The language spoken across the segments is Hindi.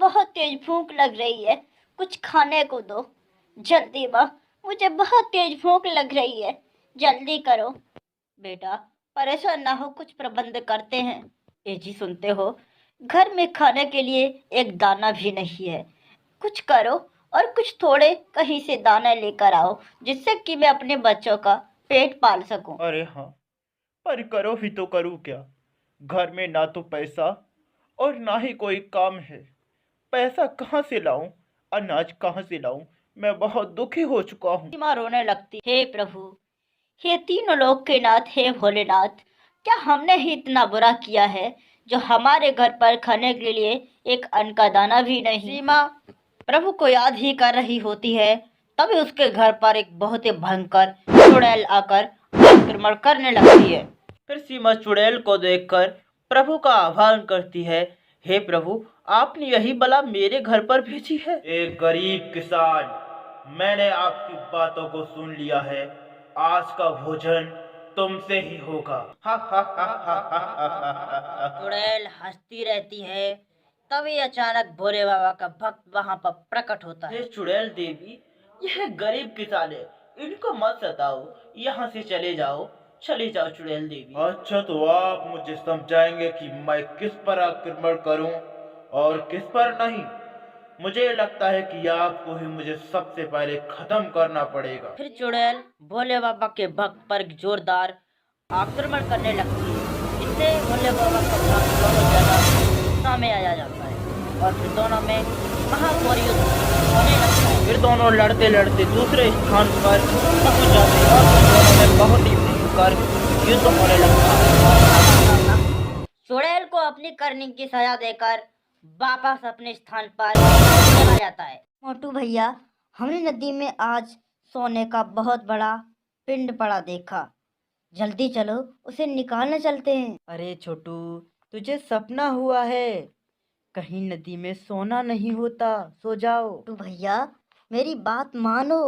बहुत तेज भूख लग रही है, कुछ खाने को दो। जल्दी माँ, मुझे बहुत तेज भूख लग रही है, जल्दी करो। बेटा परेशान ना हो, कुछ प्रबंध करते हैं। ये जी सुनते हो, घर में खाने के लिए एक दाना भी नहीं है। कुछ करो और कुछ थोड़े कहीं से दाना लेकर आओ, जिससे कि मैं अपने बच्चों का पेट पाल सकूं। अरे हाँ, पर करो भी तो करूँ क्या? घर में ना तो पैसा और ना ही कोई काम है। पैसा कहाँ से लाऊं? अनाज कहाँ से लाऊं? मैं बहुत दुखी हो चुका हूँ। माँ रोने लगती, हे प्रभु, हे तीनों लोक के नाथ, हे भोलेनाथ, क्या हमने ही इतना बुरा किया है जो हमारे घर पर खाने के लिए एक अन्न का दाना भी नहीं। सीमा प्रभु को याद ही कर रही होती है, तभी उसके घर पर एक बहुत ही भयंकर चुड़ैल आकर आक्रमण करने लगती है। फिर सीमा चुड़ैल को देखकर प्रभु का आह्वान करती है, हे प्रभु, आपने यही बला मेरे घर पर भेजी है। एक गरीब किसान, मैंने आपकी बातों को सुन लिया है। आज का भोजन तुमसे ही होगा। हा हा हा हा हा हा हा हा। चुड़ैल हंसती रहती है, तभी अचानक भोले बाबा का भक्त वहां पर प्रकट होता है। हे चुड़ैल देवी, यह गरीब किसान है, इनको मत सताओ, यहाँ से चले जाओ। चले जाओ चुड़ैल देवी। अच्छा, तो आप मुझे समझाएंगे कि मैं किस पर आक्रमण करूं और किस पर नहीं? मुझे लगता है कि आपको ही मुझे सबसे पहले खत्म करना पड़ेगा। फिर चुड़ैल भोले बाबा के भक्त पर जोरदार आक्रमण करने लगती है। इससे भोले बाबा का भक्त बहुत ज्यादा गुस्सा में आ जाता है और फिर दोनों में महाघोर युद्ध होने लगता है। फिर दोनों लड़ते लड़ते दूसरे स्थान पर पहुंच जाते हैं और फिर दोनों में बहुत ही भयंकर युद्ध होने लगता है। चुड़ैल को अपनी करनी की सजा देकर वापस अपने स्थान पर चला जाता है। मोटू भैया, हमने नदी में आज सोने का बहुत बड़ा पिंड पड़ा देखा, जल्दी चलो उसे निकालने चलते हैं। अरे छोटू, तुझे सपना हुआ है, कहीं नदी में सोना नहीं होता, सो जाओ। मोटू भैया, मेरी बात मानो,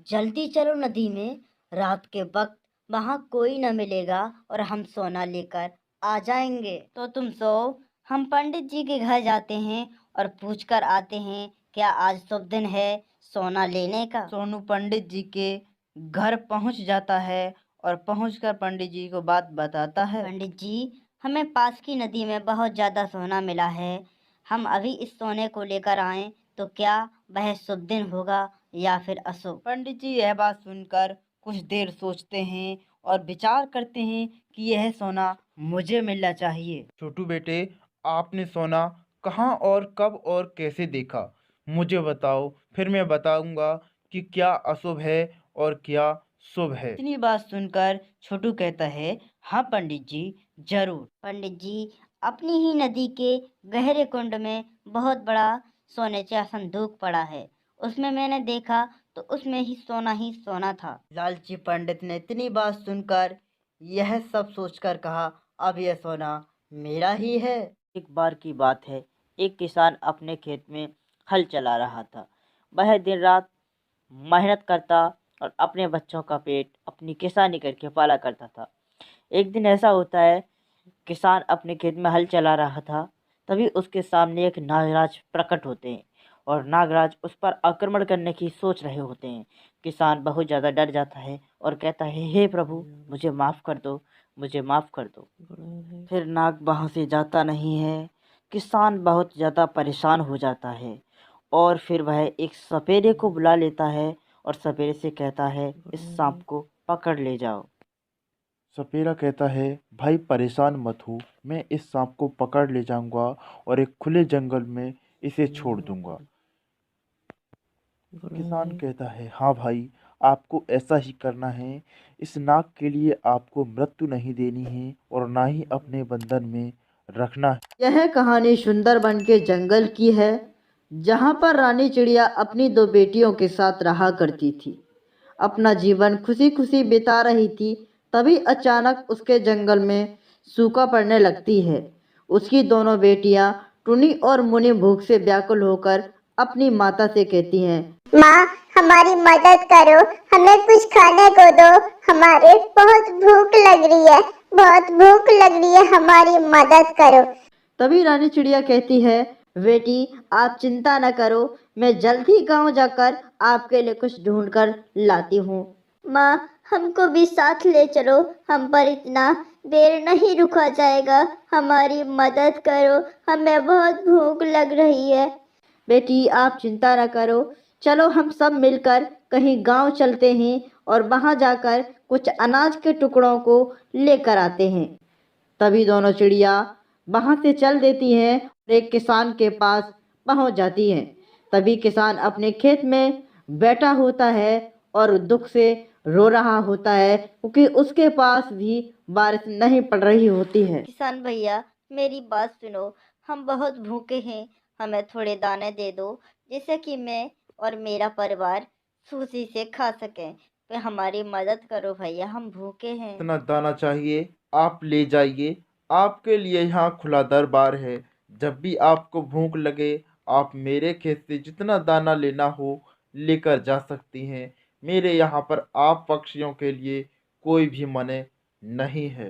जल्दी चलो नदी में, रात के वक्त वहाँ कोई न मिलेगा और हम सोना लेकर आ जाएंगे। तो तुम सो, हम पंडित जी के घर जाते हैं और पूछ कर आते हैं क्या आज शुभ दिन है सोना लेने का। सोनू पंडित जी के घर पहुंच जाता है और पहुंचकर पंडित जी को बात बताता है। पंडित जी, हमें पास की नदी में बहुत ज्यादा सोना मिला है, हम अभी इस सोने को लेकर आए तो क्या वह शुभ दिन होगा या फिर अशुभ। पंडित जी यह बात सुनकर कुछ देर सोचते हैं और विचार करते हैं कि यह सोना मुझे मिलना चाहिए। छोटू बेटे, आपने सोना कहाँ और कब और कैसे देखा? मुझे बताओ, फिर मैं बताऊंगा कि क्या अशुभ है और क्या शुभ है। इतनी बात सुनकर छोटू कहता है, हाँ पंडित जी, जरूर। पंडित जी, अपनी ही नदी के गहरे कुंड में बहुत बड़ा सोने का संदूक पड़ा है, उसमें मैंने देखा तो उसमें ही सोना था। लालची पंडित ने इतनी बात सुनकर यह सब सोचकर कहा, अब यह सोना मेरा ही है। एक बार की बात है, एक किसान अपने खेत में हल चला रहा था। वह दिन रात मेहनत करता और अपने बच्चों का पेट अपनी किसानी करके पाला करता था। एक दिन ऐसा होता है, किसान अपने खेत में हल चला रहा था, तभी उसके सामने एक नागराज प्रकट होते हैं और नागराज उस पर आक्रमण करने की सोच रहे होते हैं। किसान बहुत ज़्यादा डर जाता है और कहता है, हे प्रभु, मुझे माफ़ कर दो, मुझे माफ़ कर दो। फिर नाग वहाँ से जाता नहीं है। किसान बहुत ज़्यादा परेशान हो जाता है और फिर वह एक सपेरे को बुला लेता है और सपेरे से कहता है, इस सांप को पकड़ ले जाओ। सपेरा कहता है, भाई परेशान मत हो, मैं इस सांप को पकड़ ले जाऊंगा और एक खुले जंगल में इसे छोड़ दूंगा। किसान कहता है, हाँ भाई, आपको ऐसा ही करना है। इस नाग के लिए आपको मृत्यु नहीं देनी है और ना ही अपने बंधन में रखना है। यह कहानी सुंदरबन के जंगल की है, जहाँ पर रानी चिड़िया अपनी दो बेटियों के साथ रहा करती थी। अपना जीवन खुशी खुशी बिता रही थी, तभी अचानक उसके जंगल में सूखा पड़ने लगती है। उसकी दोनों बेटियां टुनी और मुनी भूख से व्याकुल होकर अपनी माता से कहती हैं, माँ, हमारी मदद करो, हमें कुछ खाने को दो, हमारे बहुत भूख लग रही है, बहुत भूख लग रही है, हमारी मदद करो। तभी रानी चिड़िया कहती है, बेटी आप चिंता न करो, मैं जल्द ही गांव जाकर आपके लिए कुछ ढूंढ कर लाती हूँ। माँ, हमको भी साथ ले चलो, हम पर इतना देर नहीं रुका जाएगा, हमारी मदद करो, हमें बहुत भूख लग रही है। बेटी आप चिंता न करो, चलो हम सब मिलकर कहीं गांव चलते हैं और वहां जाकर कुछ अनाज के टुकड़ों को लेकर आते हैं। तभी दोनों चिड़िया वहां से चल देती हैं और एक किसान के पास पहुंच जाती हैं। तभी किसान अपने खेत में बैठा होता है और दुख से रो रहा होता है, क्योंकि उसके पास भी बारिश नहीं पड़ रही होती है। किसान भैया, मेरी बात सुनो, हम बहुत भूखे हैं, हमें थोड़े दाने दे दो, जिससे कि मैं और मेरा परिवार खुशी से खा सकें। तो हमारी मदद करो भैया, हम भूखे हैं। इतना दाना चाहिए, आप ले जाइए, आपके लिए यहाँ खुला दरबार है। जब भी आपको भूख लगे, आप मेरे खेत से जितना दाना लेना हो लेकर जा सकती हैं। मेरे यहाँ पर आप पक्षियों के लिए कोई भी मने नहीं है।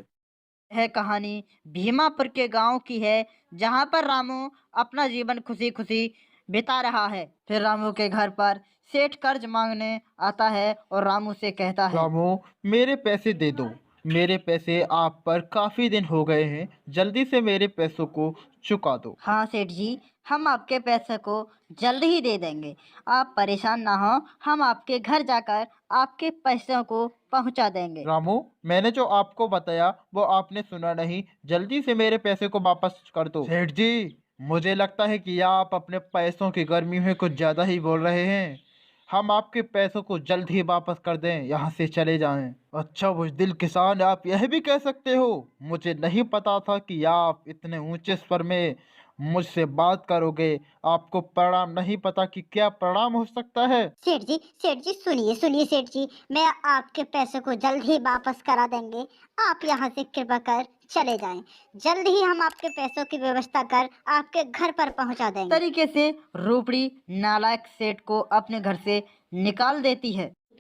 यह कहानी भीमापुर के गांव की है, जहां पर रामू अपना जीवन खुशी खुशी बिता रहा है। फिर रामू के घर पर सेठ कर्ज मांगने आता है और रामू से कहता है, रामू, मेरे पैसे दे दो। मेरे पैसे आप पर काफी दिन हो गए हैं, जल्दी से मेरे पैसों को चुका दो। हाँ सेठ जी, हम आपके पैसे को जल्द ही दे देंगे, आप परेशान ना हो, हम आपके घर जाकर आपके पैसों को पहुंचा देंगे। रामू, मैंने जो आपको बताया वो आपने सुना नहीं, जल्दी से मेरे पैसे को वापस कर दो। सेठ जी, मुझे लगता है कि आप अपने पैसों की गर्मी में कुछ ज्यादा ही बोल रहे हैं। हम आपके पैसों को जल्द ही वापस कर दें, यहाँ से चले जाएं। अच्छा बुज़दिल किसान, आप यह भी कह सकते हो? मुझे नहीं पता था कि आप इतने ऊंचे स्वर में मुझसे बात करोगे। आपको प्रणाम नहीं पता कि क्या प्रणाम हो सकता है? सेठ जी सुनिए सुनिए सेठ जी, मैं आपके पैसे को जल्द ही वापस करा देंगे, आप यहाँ से कृपा कर चले जाएं। जल्द ही हम आपके पैसों की व्यवस्था कर आपके घर पर पहुँचा देंगे। तरीके से रूपड़ी नालायक सेठ को अपने घर से निकाल देती है।